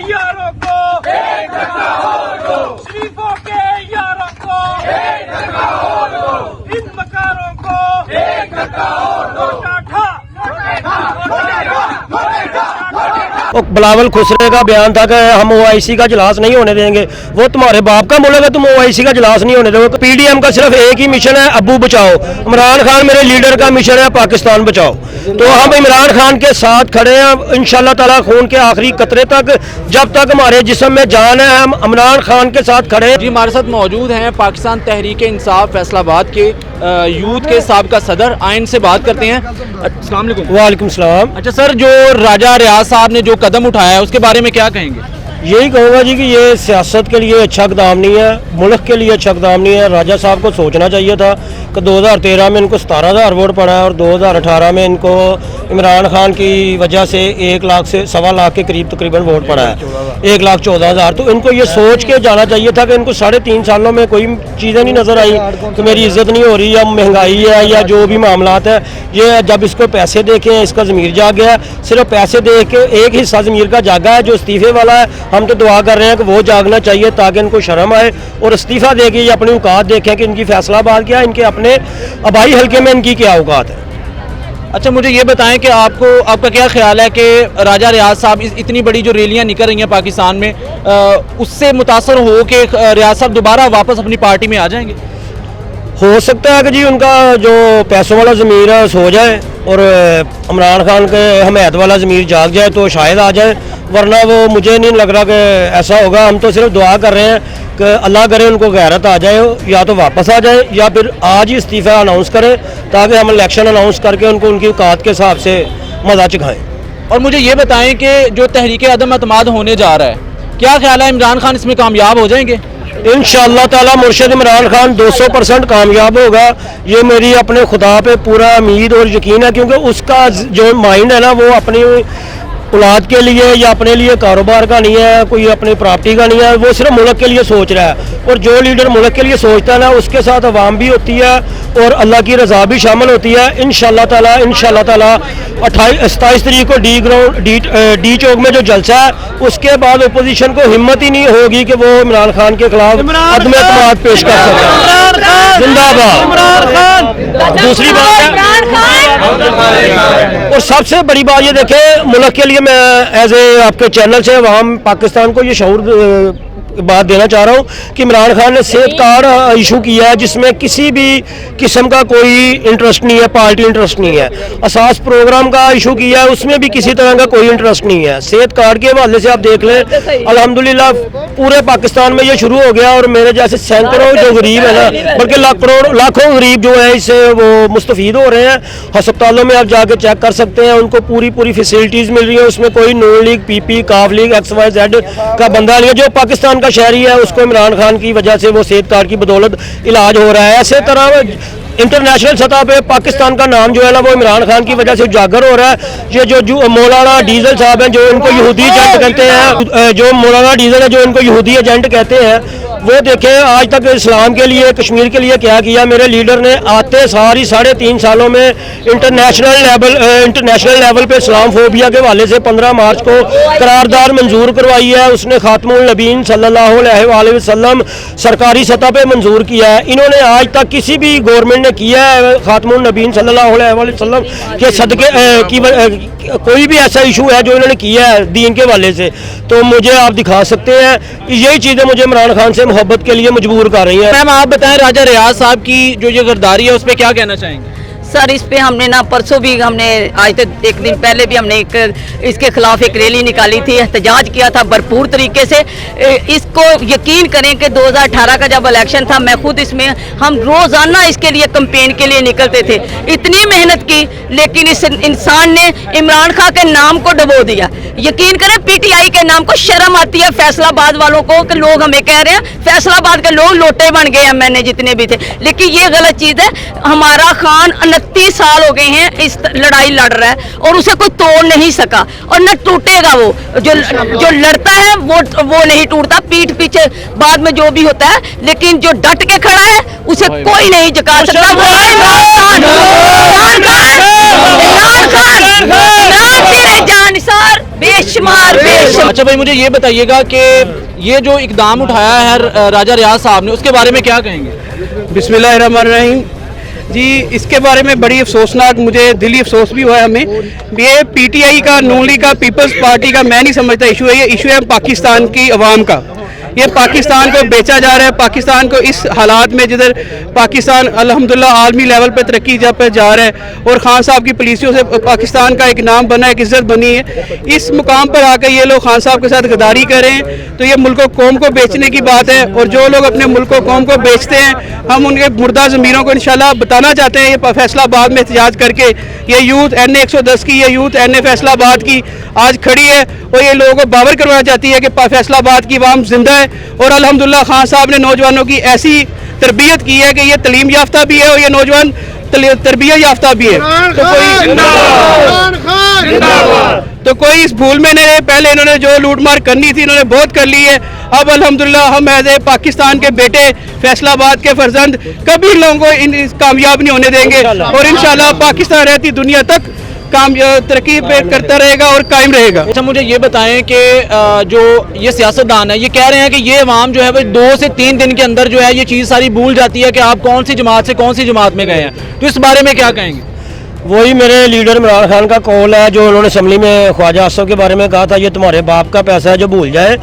यारों को इकट्ठा हो दो, शरीफों के यारों को इकट्ठा हो दो, इन मकारों को इकट्ठा हो दो, बिलावल खुसरे का बयान था कि हम ओआईसी का इजलास नहीं होने देंगे। वो तुम्हारे बाप का मुल्क है, तुम ओआईसी का इजलास नहीं होने दोगे। पीडीएम का सिर्फ एक ही मिशन है, अब्बू बचाओ। इमरान खान मेरे लीडर का मिशन है, पाकिस्तान बचाओ। तो हम इमरान खान के साथ खड़े हैं इंशाल्लाह ताला, खून के आखिरी कतरे तक, जब तक हमारे जिस्म में जान है हम इमरान खान के साथ खड़े हैं। जी हमारे साथ मौजूद हैं पाकिस्तान तहरीक इंसाफ फैसलाबाद के यूथ के साबिका सदर, आइन से बात करते हैं। अस्सलाम वालेकुम। वालेकुम सलाम। अच्छा सर, जो राजा रियाज साहब ने जो कदम उठाया है उसके बारे में क्या कहेंगे? यही कहूँगा जी कि ये सियासत के लिए अच्छा इक़दाम नहीं है, मुल्क के लिए अच्छा इक़दाम नहीं है। राजा साहब को सोचना चाहिए था कि 2013 में इनको 17,000 वोट पड़ा है और 2018 में इनको इमरान खान की वजह से 1 लाख से 1.25 लाख के करीब तकरीबन वोट पड़ा है, 1,14,000। तो इनको ये सोच के जाना चाहिए था कि इनको 3.5 सालों में कोई चीज़ें नहीं नज़र आई कि मेरी इज़्ज़त नहीं हो रही, या महंगाई है या जो भी मामलात है। ये जब इसको पैसे देखे इसका ज़मीर जाग गया। सिर्फ पैसे देख के एक हिस्सा ज़मीर का जागा है जो इस्तीफ़े वाला है। हम तो दुआ कर रहे हैं कि वो जागना चाहिए ताकि इनको शर्म आए और इस्तीफ़ा दे के ये अपनी औकात देखें कि इनकी फैसलाबाद क्या है, इनके अपने आबाई हल्के में इनकी क्या औकात है। अच्छा मुझे ये बताएं कि आपका क्या ख्याल है कि राजा रियाज साहब इतनी बड़ी जो रैलियां निकल रही हैं पाकिस्तान में, उससे मुतासर हो कि रियाज साहब दोबारा वापस अपनी पार्टी में आ जाएंगे? हो सकता है कि जी उनका जो पैसों वाला ज़मीर है सो जाए और इमरान खान के हमायत वाला ज़मीर जाग जाए तो शायद आ जाए, वरना वो मुझे नहीं लग रहा कि ऐसा होगा। हम तो सिर्फ दुआ कर रहे हैं कि अल्लाह करे उनको गैरत आ जाए, या तो वापस आ जाए या फिर आज ही इस्तीफ़ा अनाउंस करें ताकि हम इलेक्शन अनाउंस करके उनको उनकी औकात के हिसाब से मज़ा चखाएँ। और मुझे ये बताएं कि जो तहरीक अदम अतमाद होने जा रहा है, क्या ख्याल है इमरान खान इसमें कामयाब हो जाएंगे? इंशाअल्लाह ताला मुर्शिद इमरान खान 200% कामयाब होगा। ये मेरी अपने खुदा पे पूरा उम्मीद और यकीन है, क्योंकि उसका जो माइंड है ना वो अपनी औलाद के लिए या अपने लिए कारोबार का नहीं है, कोई अपनी प्रॉपर्टी का नहीं है, वो सिर्फ मुल्क के लिए सोच रहा है। और जो लीडर मुल्क के लिए सोचता है ना उसके साथ अवाम भी होती है और अल्लाह की रज़ा भी शामिल होती है। इंशाअल्लाह ताला 27 तारीख को डी चौक में जो जलसा है उसके बाद अपोजिशन को हिम्मत ही नहीं होगी कि वो इमरान खान के खिलाफ अदम एतमाद पेश कर सके। जिंदाबाद। दूसरी बात और सबसे बड़ी बात ये देखें, मुल्क के लिए मैं एज ए आपके चैनल से अवाम पाकिस्तान को ये शऊर बात देना चाह रहा हूँ कि इमरान खान ने सेहत कार्ड इशू किया है जिसमें किसी भी किस्म का कोई इंटरेस्ट नहीं है, पार्टी इंटरेस्ट नहीं है। असास प्रोग्राम का इशू किया है, उसमें भी किसी तरह का कोई इंटरेस्ट नहीं है। सेहत कार्ड के हवाले से आप देख लें, अल्हम्दुलिल्लाह पूरे पाकिस्तान में ये शुरू हो गया और मेरे जैसे सैकड़ों जो गरीब है ना, बल्कि लाखों गरीब जो है इससे वो मुस्तफीद हो रहे हैं। अस्पतालों में आप जाके चेक कर सकते हैं, उनको पूरी फैसिलिटीज़ मिल रही है। उसमें कोई नून लीग, पीपी, काफ लीग, XYZ का बंदा नहीं है। जो पाकिस्तान शहरी है उसको इमरान खान की वजह से वो सेहत कार्ड की बदौलत इलाज हो रहा है। ऐसे तरह इंटरनेशनल सतह पे पाकिस्तान का नाम जो है ना वो इमरान खान की वजह से उजागर हो रहा है। ये जो मौलाना डीजल साहब हैं जो इनको यहूदी एजेंट कहते हैं, जो मौलाना डीजल है जो इनको यहूदी एजेंट कहते हैं, वो देखें आज तक इस्लाम के लिए, कश्मीर के लिए क्या किया। मेरे लीडर ने आते सारी 3.5 सालों में इंटरनेशनल लेवल पे इस्लाम फोबिया के हवाले से 15 मार्च को करारदाद मंजूर करवाई है। उसने खातमुल नबीन सल्लल्लाहु अलैहि वसल्लम सरकारी सतह पे मंजूर किया है। इन्होंने आज तक किसी भी गवर्नमेंट ने किया है खातमुल नबीन सल्लल्लाहु अलैहि वसल्लम के सदके की कोई भी ऐसा इशू है जो इन्होंने किया है दीन के हवाले से, तो मुझे आप दिखा सकते हैं। यही चीज़ें मुझे इमरान खान से मोहब्बत के लिए मजबूर कर रही हैं। मैम आप बताएं, राजा रियाज साहब की जो ये गिरदारी है उस पर क्या कहना चाहेंगे? सर इस पे हमने ना परसों भी हमने आज तो एक दिन पहले भी हमने इसके खिलाफ एक रैली निकाली थी, एहतजाज किया था भरपूर तरीके से। इसको यकीन करें कि 2018 का जब इलेक्शन था मैं खुद इसमें हम रोज़ाना इसके लिए कैंपेन के लिए निकलते थे। इतनी मेहनत की लेकिन इस इंसान ने इमरान खान के नाम को डुबो दिया। यकीन करें PTI के नाम को शर्म आती है फैसलाबाद वालों को कि लोग हमें कह रहे हैं फैसलाबाद के लोग लोटे बन गए हैं, मैंने जितने भी थे। लेकिन ये गलत चीज़ है। हमारा खान 29 साल हो गए हैं इस लड़ाई लड़ रहा है और उसे कोई तोड़ नहीं सका और न टूटेगा। वो जो लड़ता है वो नहीं टूटता, पीठ पीछे बाद में जो भी होता है, लेकिन जो डट के खड़ा है उसे कोई नहीं झुका सकता। वो है इमरान खान। तेरे जान निसार बेशुमार अच्छा भाई, मुझे ये बताइएगा कि ये जो इकदाम उठाया है राजा रियाज साहब ने, उसके बारे में क्या कहेंगे? बिस्मिल्लाहिर्रहमानिर्रहीम जी, इसके बारे में बड़ी अफसोसनाक, मुझे दिली अफसोस भी हुआ है हमें। ये पीटीआई का, नून लीग का, पीपल्स पार्टी का मैं नहीं समझता इशू है। ये इशू है पाकिस्तान की अवाम का। ये पाकिस्तान को बेचा जा रहा है, पाकिस्तान को इस हालात में जिधर पाकिस्तान अल्हम्दुलिल्लाह आलमी लेवल पर तरक्की जब पे जा रहा है और खान साहब की पॉलिसियों से पाकिस्तान का एक नाम बना है, एक इज्जत बनी है, इस मुकाम पर आकर ये लोग खान साहब के साथ गद्दारी कर रहे हैं, तो ये मुल्क व कौम को बेचने की बात है। और जो लोग अपने मुल्क व कौम को बेचते हैं, हम उनके मुर्दा ज़मीरों को इंशाल्लाह बताना चाहते हैं। ये फैसलाबाद में एहतजाज करके ये यूथ NA 110 की, ये यूथ NA फैसलाबाद की आज खड़ी है और ये लोगों को बावर करवाना चाहती है कि फैसलाबाद की आवाम जिंदा है। और अल्हम्दुलिल्लाह खान साहब ने नौजवानों की ऐसी तरबियत की है कि ये तलीम याफ्ता भी है और ये नौजवान तरबियत याफ्ता भी है। तो कोई इस भूल में नहीं रहे। पहले इन्होंने जो लूटमार करनी थी इन्होंने बहुत कर ली है। अब अल्हम्दुलिल्लाह हम एज ए पाकिस्तान के बेटे, फैसलाबाद के फर्जंद, कभी लोगों को कामयाब नहीं होने देंगे और इंशाल्लाह पाकिस्तान रहती दुनिया तक तरक्की करता रहेगा और कायम रहेगा। अच्छा, मुझे ये बताएं कि जो ये सियासतदान है, ये कह रहे हैं कि ये अवाम जो है वो 2 से 3 दिन के अंदर जो है ये चीज़ सारी भूल जाती है कि आप कौन सी जमात से कौन सी जमात में गए हैं, तो इस बारे में क्या कहेंगे? वही मेरे लीडर इमरान खान का कॉल है जो उन्होंने असम्बली में ख्वाजा आसफ के बारे में कहा था, ये तुम्हारे बाप का पैसा है जो भूल जाए,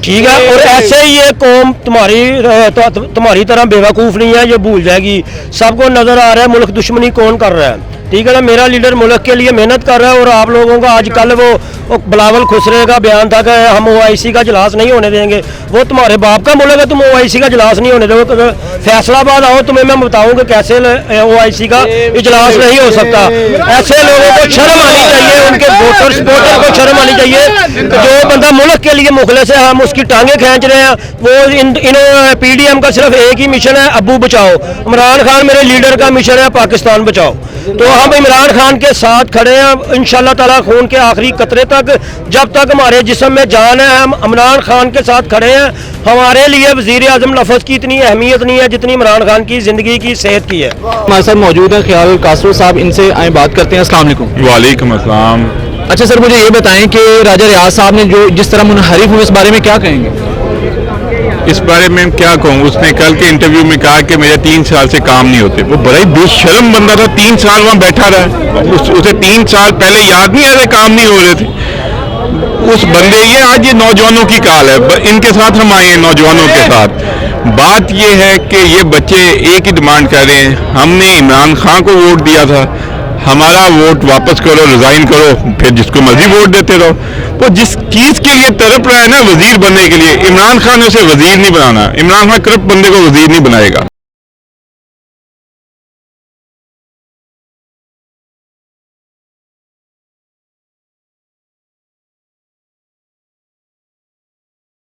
ठीक है। और ऐसे ही ये कौम तुम्हारी तरह बेवकूफ़ नहीं है, ये भूल जाएगी। सबको नज़र आ रहा है मुल्क दुश्मनी कौन कर रहा है, ठीक है ना। मेरा लीडर मुल्क के लिए मेहनत कर रहा है और आप लोगों का आज कल वो बिलावल खुसरे का बयान था कि हम OIC का इजलास नहीं होने देंगे। वो तुम्हारे बाप का मुल्क है, तुम OIC का इजलास नहीं होने दोगे। फैसलाबाद आओ, तुम्हें मैं बताऊं कि कैसे OIC का इजलास नहीं हो सकता। ऐसे लोगों को शर्म आनी चाहिए, उनके वोटर सपोर्टर को शर्म आनी चाहिए। जो बंदा मुल्क के लिए मुखलिस है, हम उसकी टांगे खींच रहे हैं। वो PDM का सिर्फ एक ही मिशन है, अब्बू बचाओ। इमरान खान मेरे लीडर का मिशन है पाकिस्तान बचाओ। तो हम इमरान खान के साथ खड़े हैं इंशाल्लाह ताला, खून के आखिरी कतरे तक, जब तक हमारे जिस्म में जान है हम इमरान खान के साथ खड़े हैं। हमारे लिए वज़ीर आज़म लफ्ज़ की इतनी अहमियत नहीं है जितनी इमरान खान की ज़िंदगी की सेहत की है। हमारे साथ मौजूद है ख्याल कासरो साहब, इनसे आए बात करते हैं। अस्सलाम वालेकुम। वालेकुम अस्सलाम। अच्छा सर, मुझे ये बताएं कि राजा रियाज साहब ने जो जिस तरह मुनहरिफ हुए, इस बारे में क्या कहेंगे? इस बारे में क्या कहूँ, उसने कल के इंटरव्यू में कहा कि मेरे 3 साल से काम नहीं होते। वो बड़ा ही बेशर्म बंदा था, 3 साल वहाँ बैठा रहा। उसे 3 साल पहले याद नहीं आते काम नहीं हो रहे थे उस बंदे। ये आज ये नौजवानों की काल है, इनके साथ हम आए हैं नौजवानों के साथ। बात ये है कि ये बच्चे एक ही डिमांड कर रहे हैं, हमने इमरान खान को वोट दिया था, हमारा वोट वापस करो, रिजाइन करो, फिर जिसको मर्जी वोट देते रहो। वो जिस चीज़ के लिए तड़प रहा है ना वजीर बनने के लिए, इमरान खान ने उसे वजीर नहीं बनाना। इमरान खान करप्ट बंदे को वजीर नहीं बनाएगा।